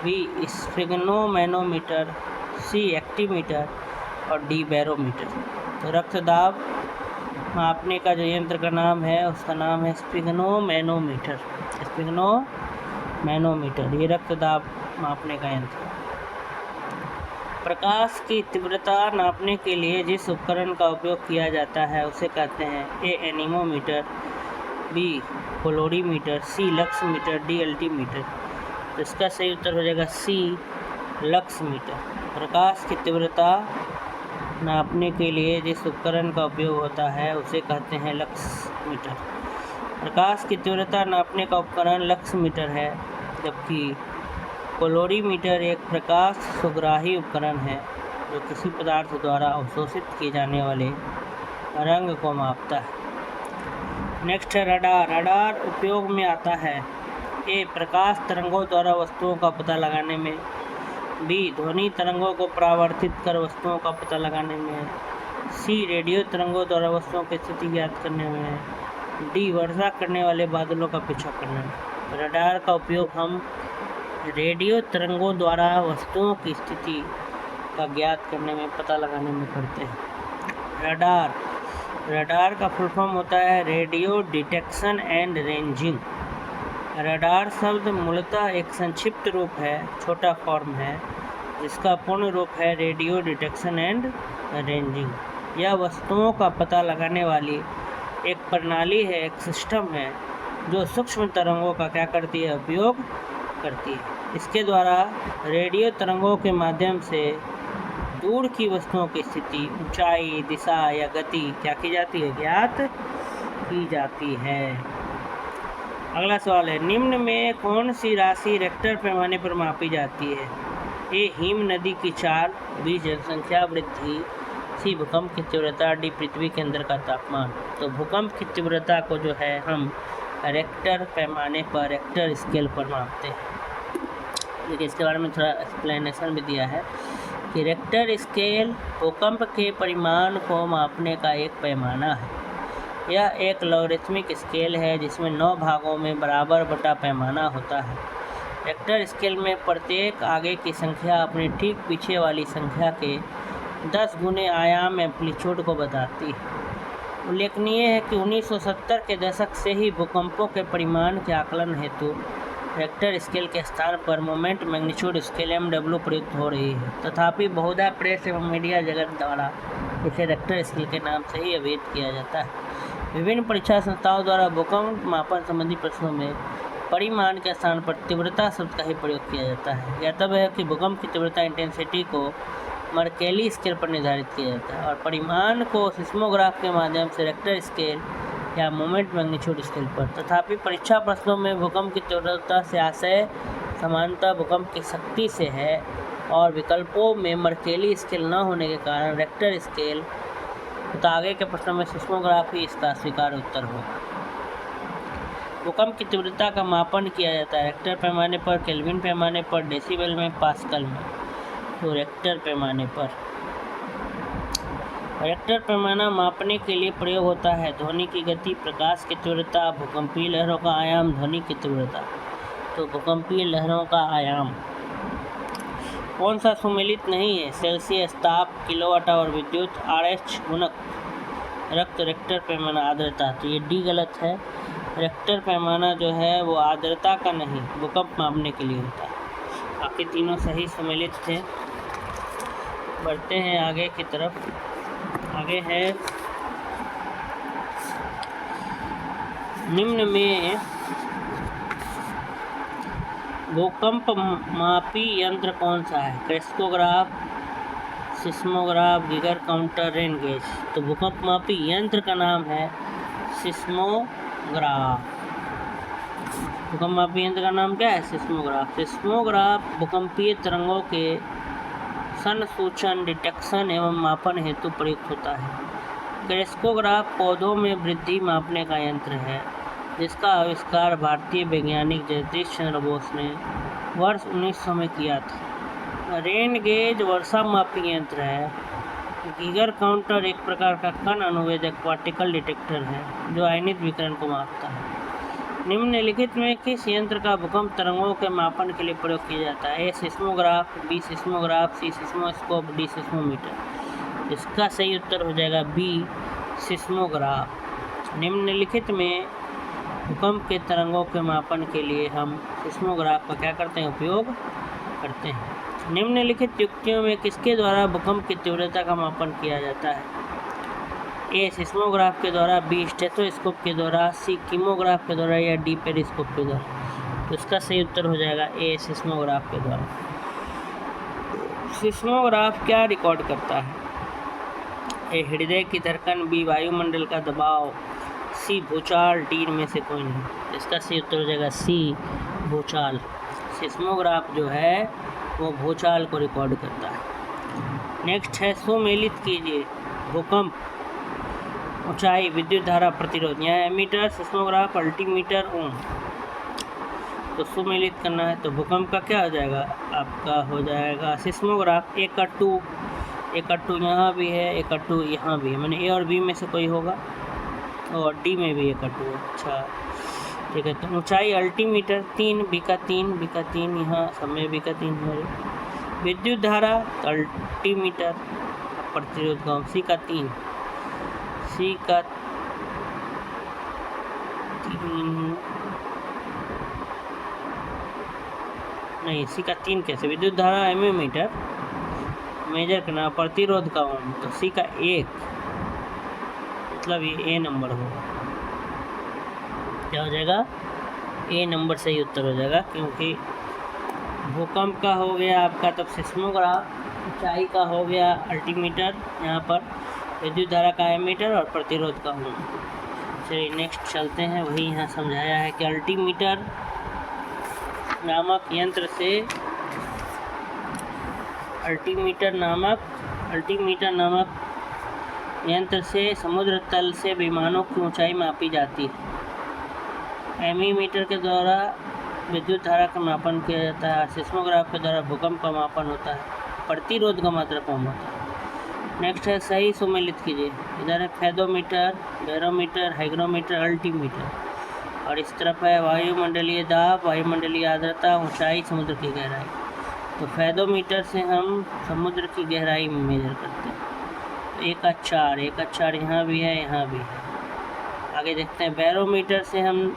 बी स्फिग्नोमैनोमीटर, सी एक्टीमीटर और डी बैरोमीटर। तो रक्तदाब मापने का जो यंत्र का नाम है उसका नाम है स्फिग्नोमैनोमीटर। स्फिग्नोमैनोमीटर ये रक्तदाब मापने का यंत्र। प्रकाश की तीव्रता नापने के लिए जिस उपकरण का उपयोग किया जाता है उसे कहते हैं? ए एनीमोमीटर, बी कोलोरीमीटर, सी लक्समीटर, डी अल्टीमीटर। तो इसका सही उत्तर हो जाएगा सी लक्समीटर। प्रकाश की तीव्रता नापने के लिए जिस उपकरण का उपयोग होता है उसे कहते हैं लक्समीटर। प्रकाश की तीव्रता नापने का उपकरण लक्समीटर है, जबकि कोलोरीमीटर एक प्रकाश सुग्राही उपकरण है जो किसी पदार्थ द्वारा अवशोषित किए जाने वाले रंग को मापता है। नेक्स्ट है रडार। रडार उपयोग में आता है? ए प्रकाश तरंगों द्वारा वस्तुओं का पता लगाने में, बी ध्वनि तरंगों को परावर्तित कर वस्तुओं का पता लगाने में, सी रेडियो तरंगों द्वारा वस्तुओं की स्थिति ज्ञात करने में, डी वर्षा करने वाले बादलों का पीछा करने में। रडार का उपयोग हम रेडियो तरंगों द्वारा वस्तुओं की स्थिति का ज्ञात करने में, पता लगाने में करते हैं। रडार का फुल फॉर्म होता है radio detection and ranging. Radar शब्द मूलतः एक संक्षिप्त रूप है, छोटा फॉर्म है, जिसका पूर्ण रूप है रेडियो डिटेक्शन एंड रेंजिंग। यह वस्तुओं का पता लगाने वाली एक प्रणाली है, एक सिस्टम है जो सूक्ष्म तरंगों का क्या करती है? उपयोग करती है। इसके द्वारा रेडियो तरंगों के माध्यम से दूर की वस्तुओं की स्थिति, ऊंचाई, दिशा या गति क्या की जाती है? ज्ञात की जाती है। अगला सवाल है, निम्न में कौन सी राशि रेक्टर पैमाने पर मापी जाती है? ए हिम नदी की चाल, बी जनसंख्या वृद्धि, सी भूकंप की तीव्रता, डी पृथ्वी के अंदर का तापमान। तो भूकंप की तीव्रता को जो है हम रेक्टर पैमाने पर, रेक्टर स्केल पर मापते हैं। देखिए इसके बारे में थोड़ा एक्सप्लेनेशन भी दिया है कि रेक्टर स्केल भूकंप के परिमाण को मापने का एक पैमाना है। यह एक लॉगरिथमिक स्केल है जिसमें 9 भागों में बराबर बटा पैमाना होता है। रेक्टर स्केल में प्रत्येक आगे की संख्या अपने ठीक पीछे वाली संख्या के 10 गुने आयाम एम्पलीट्यूड को बताती है। उल्लेखनीय है कि 1970 के दशक से ही भूकंपों के परिमाण के आकलन हेतु रेक्टर स्केल के स्थान पर मोमेंट मैग्नीट्यूड स्केल MW प्रयुक्त हो रही है। तथापि बहुधा प्रेस एवं मीडिया जगत द्वारा इसे रेक्टर स्केल के नाम से ही अभिहित किया जाता है। विभिन्न परीक्षा संस्थाओं द्वारा भूकंप मापन संबंधी प्रश्नों में परिमाण के स्थान पर तीव्रता शब्द का ही प्रयोग किया जाता है। यह तब है कि भूकंप की तीव्रता इंटेंसिटी को मर्केली स्केल पर निर्धारित किया जाता है और परिमाण को सिस्मोग्राफ के माध्यम से रेक्टर स्केल या मोमेंट मैग्नीट्यूड स्केल पर। तथापि परीक्षा प्रश्नों में भूकंप की तीव्रता से आशय समानता भूकंप की शक्ति से है और विकल्पों में मर्केली स्केल न होने के कारण रेक्टर स्केल तथा आगे के प्रश्नों में सिस्मोग्राफ ही इसका स्वीकार्य उत्तर होगा। भूकंप की तीव्रता का मापन किया जाता है रेक्टर पैमाने पर, केल्विन पैमाने पर, डेसिबल में, पास्कल में। तो रेक्टर पैमाने पर रेक्टर पैमाना मापने के लिए प्रयोग होता है ध्वनि की गति, प्रकाश की तीव्रता, भूकंपीय लहरों का आयाम, ध्वनि की तीव्रता। तो भूकंपीय लहरों का आयाम कौन सा सुमेलित नहीं है? सेल्सियस ताप, किलोवाट आवर विद्युत, RH गुणक, रक्त, रेक्टर पैमाना, आर्द्रता। तो ये डी गलत है। रेक्टर पैमाना जो है वो आर्द्रता का नहीं, भूकंप मापने के लिए होता है। बाकी तीनों सही सुमेलित थे। बढ़ते हैं आगे की तरफ। आगे है निम्न में भूकंप मापी यंत्र कौन सा है? Crescograph, seismograph, Geiger counter, rain gauge. तो भूकंप मापी यंत्र का नाम है सिस्मोग्राफ। भूकंप मापी यंत्र का नाम क्या है? सिस्मोग्राफ। सिस्मोग्राफ भूकंपीय तरंगों के संसूचन, डिटेक्शन एवं मापन हेतु प्रयुक्त होता है। क्रेस्कोग्राफ पौधों में वृद्धि मापने का यंत्र है जिसका आविष्कार भारतीय वैज्ञानिक जगदीश चंद्र बोस ने वर्ष 1900 में किया था। रेन गेज वर्षा मापी यंत्र है। गिगर काउंटर एक प्रकार का कण अनुवेदक पार्टिकल डिटेक्टर है जो आयनित विकिरण को मापता है। निम्नलिखित में किस यंत्र का भूकंप तरंगों के मापन के लिए प्रयोग किया जाता है? ए सिस्मोग्राफ, बी सिस्मोग्राफ, सी सिस्मोस्कोप, डी सिस्मोमीटर। इसका सही उत्तर हो जाएगा बी सिस्मोग्राफ। निम्नलिखित में भूकंप के तरंगों के मापन के लिए हम सिस्मोग्राफ का क्या करते हैं? उपयोग करते हैं। निम्नलिखित युक्तियों में किसके द्वारा भूकंप की तीव्रता का मापन किया जाता है? ए सिस्मोग्राफ के द्वारा, बी स्टेथोस्कोप के द्वारा, सी कीमोग्राफ के द्वारा या डी पेरिस्कोप के द्वारा। तो इसका सही उत्तर हो जाएगा ए सिस्मोग्राफ के द्वारा। सिस्मोग्राफ क्या रिकॉर्ड करता है? ए हृदय की धड़कन, बी वायुमंडल का दबाव, सी भूचाल, डी में से कोई नहीं। इसका सही उत्तर हो जाएगा सी भूचाल। सिस्मोग्राफ जो है वो भूचाल को रिकॉर्ड करता है। नेक्स्ट है सुमेलित कीजिए भूकंप, ऊंचाई, विद्युत धारा, प्रतिरोध। यहाँ एमीटर, सिस्मोग्राफ, अल्टीमीटर, ओम। तो सुमेलित करना है तो भूकंप का क्या हो जाएगा? आपका हो जाएगा सिस्मोग्राफ। ए कट्टू यहाँ भी है, ए कट्टू यहाँ भी है, मैंने ए और बी में से कोई होगा, और डी में भी ए कट्टू है। अच्छा ठीक है। तो ऊंचाई अल्टीमीटर 3, बी का 3 यहाँ सब में बी का 3 है। विद्युत धारा अल्टीमीटर, प्रतिरोध का सी का 3 नहीं, सी का 3 कैसे? विद्युत धारा एमीमीटर मेजर करना, प्रतिरोध का ओम, तो सी का 1, मतलब ये ए नंबर होगा। क्या हो जाएगा? ए नंबर सही उत्तर हो जाएगा, क्योंकि भूकंप का हो गया आपका तब सिस्मोग्राफ, ऊंचाई का हो गया अल्टीमीटर, यहाँ पर विद्युत धारा का एमीटर और प्रतिरोध का ओम। चलिए नेक्स्ट चलते हैं। वही यहाँ समझाया है कि अल्टीमीटर नामक यंत्र से समुद्र तल से विमानों की ऊंचाई मापी जाती है। एमीमीटर के द्वारा विद्युत धारा का मापन किया जाता है। सिस्मोग्राफ के द्वारा भूकंप का मापन होता है। प्रतिरोध का मात्रा कम होता है। नेक्स्ट है सही सुमेलित कीजिए। इधर है फेदोमीटर, बैरोमीटर, हाइग्रोमीटर, अल्टीमीटर, और इस तरफ है वायुमंडलीय दाब, वायुमंडलीय आर्द्रता, ऊंचाई, समुद्र की गहराई। तो फेदोमीटर से हम समुद्र की गहराई मेजर करते हैं। तो एक का 4 यहाँ भी है, यहाँ भी है। आगे देखते हैं बैरोमीटर से हम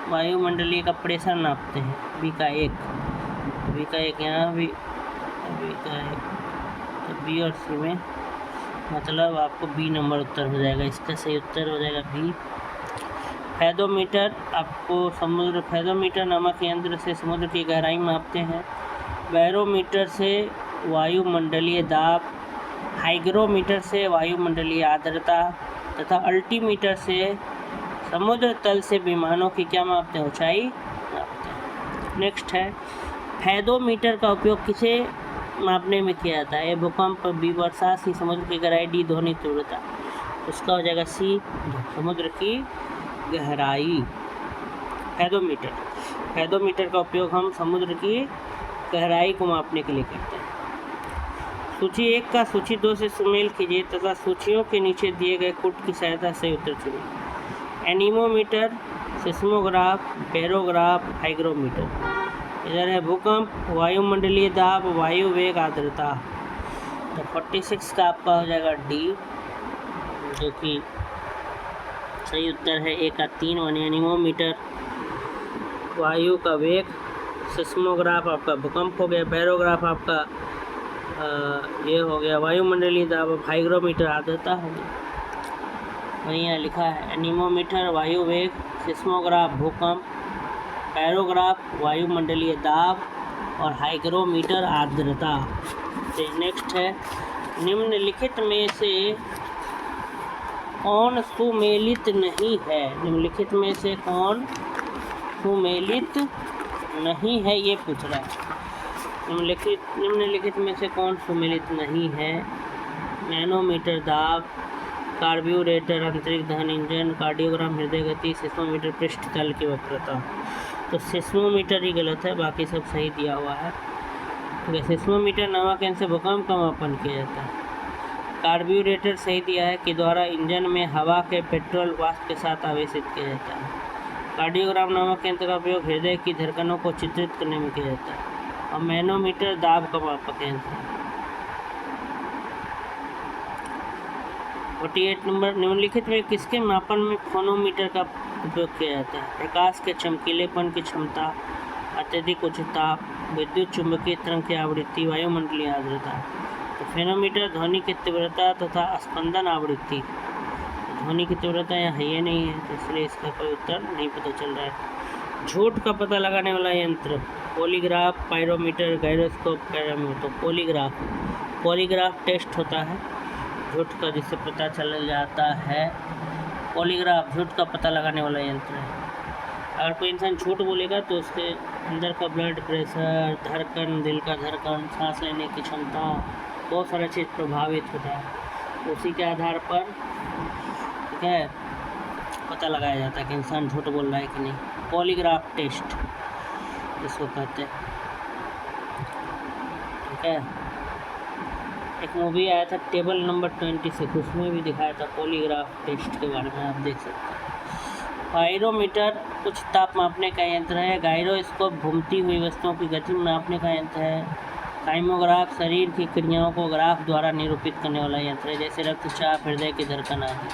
वायुमंडलीय का प्रेशर नापते हैं। बी का 1 यहाँ भी, बी का 1, तो बी और सी में मतलब आपको बी नंबर उत्तर हो जाएगा। इसका सही उत्तर हो जाएगा बी। फेदोमीटर आपको फेदोमीटर नामक यंत्र से समुद्र की गहराई मापते हैं। बैरोमीटर से वायुमंडलीय दाब, हाइग्रोमीटर से वायुमंडलीय आर्द्रता तथा अल्टीमीटर से समुद्र तल से विमानों की क्या मापते हैं? ऊंचाई मापते हैं। नेक्स्ट है फेदोमीटर का उपयोग किसे मापने में किया जाता है? ए भूकंप, बी वर्षा, सी समुद्र की गहराई, डी ध्वनि तीव्रता। उसका हो जाएगा सी समुद्र की गहराई। फेदोमीटर का उपयोग हम समुद्र की गहराई को मापने के लिए करते हैं। सूची 1 का सूची 2 से सुमेल कीजिए तथा सूचियों के नीचे दिए गए कूट की सहायता से उत्तर चुनिए। Anemometer, seismograph, barograph, hygrometer. इधर है भूकंप, वायुमंडलीय दाब, वायु वेग, आर्द्रता। तो 46 का आपका हो जाएगा डी, जो कि सही उत्तर है। ए का 3 एनीमोमीटर वायु का वेग, सिस्मोग्राफ आपका भूकंप हो गया, बैरोग्राफ आपका ये हो गया वायुमंडलीय दाब, हाइग्रोमीटर आर्द्रता हो गई। वहीं यहाँ लिखा है एनीमोमीटर वायु वेग, सिस्मोग्राफ भूकंप, बैरोग्राफ वायुमंडलीय दाब और हाइग्रोमीटर आर्द्रता। नेक्स्ट है निम्नलिखित में से कौन सुमेलित नहीं है? निम्नलिखित में से कौन सुमेलित नहीं है, ये पूछ रहा है। निम्नलिखित में से कौन सुमेलित नहीं है? मैनोमीटर दाब, कार्ब्यूरेटर अंतरिक्ष दहन इंजन, कार्डियोग्राम हृदय गति, सिस्मोमीटर पृष्ठ तल की वक्रता। तो सिस्मोमीटर ही गलत है, बाकी सब सही दिया हुआ है। तो सिस्मोमीटर नामक यंत्र से भूकंप का मापन किया जाता है। कार्ब्यूरेटर सही दिया है कि द्वारा इंजन में हवा के पेट्रोल वाष्प के साथ आवेशित किया जाता है। कार्डियोग्राम नामक यंत्र का उपयोग हृदय की धड़कनों को चित्रित करने में किया जाता है। और मैनोमीटर दाब का मापक यंत्र है। 48 नंबर, निम्नलिखित में किसके मापन में फोनोमीटर का उपयोग किया जाता है? प्रकाश के चमकीलेपन की क्षमता, अत्यधिक उच्च ताप, विद्युत चुंबकीय तरंग की आवृत्ति, वायुमंडलीय आर्द्रता। तो फेनोमीटर ध्वनि की तीव्रता तथा स्पंदन आवृत्ति। ध्वनि की तीव्रता यहाँ है नहीं है, तो इसलिए इसका कोई उत्तर नहीं पता चल रहा है। झूठ का पता लगाने वाला यंत्र, पॉलीग्राफ, पायरोमीटर, गायरोस्कोप, कैरामीटर। तो पॉलीग्राफ टेस्ट होता है झूठ का, जिससे पता चल जाता है। पॉलीग्राफ झूठ का पता लगाने वाला यंत्र है। अगर कोई इंसान झूठ बोलेगा तो उसके अंदर का ब्लड प्रेशर, धड़कन, दिल का धड़कन, सांस लेने की क्षमता, बहुत सारा चीज़ प्रभावित होता है। उसी के आधार पर ठीक है पता लगाया जाता है कि इंसान झूठ बोल रहा है कि नहीं। पॉलीग्राफ टेस्ट इसको कहते हैं। ठीक है, एक मूवी आया था टेबल नंबर 26, उसमें भी दिखाया था पॉलीग्राफ टेस्ट के बारे में, आप देख सकते हैं। पायरोमीटर कुछ ताप मापने का यंत्र है। गायरोस्कोप घूमती हुई वस्तुओं की गति मापने का यंत्र है। काइमोग्राफ शरीर की क्रियाओं को ग्राफ द्वारा निरूपित करने वाला यंत्र है, जैसे रक्तचाप, हृदय की धड़कन आदि।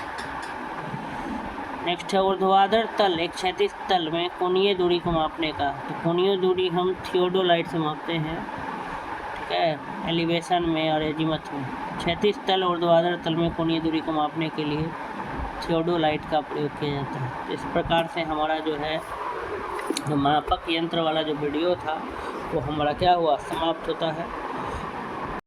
नेक्स्ट है ऊर्ध्वाधर तल, एक क्षैतिज तल में कोणीय दूरी को मापने का। तो कोणीय दूरी हम थियोडोलाइट से मापते हैं, ठीक है, एलिवेशन में और एजीमथ में। क्षैतिज तल, ऊर्ध्वाधर तल में कोणीय दूरी को मापने के लिए थियोडोलाइट का प्रयोग किया जाता है। तो इस प्रकार से हमारा जो है मापक यंत्र वाला जो वीडियो था वो हमारा क्या हुआ, समाप्त होता है।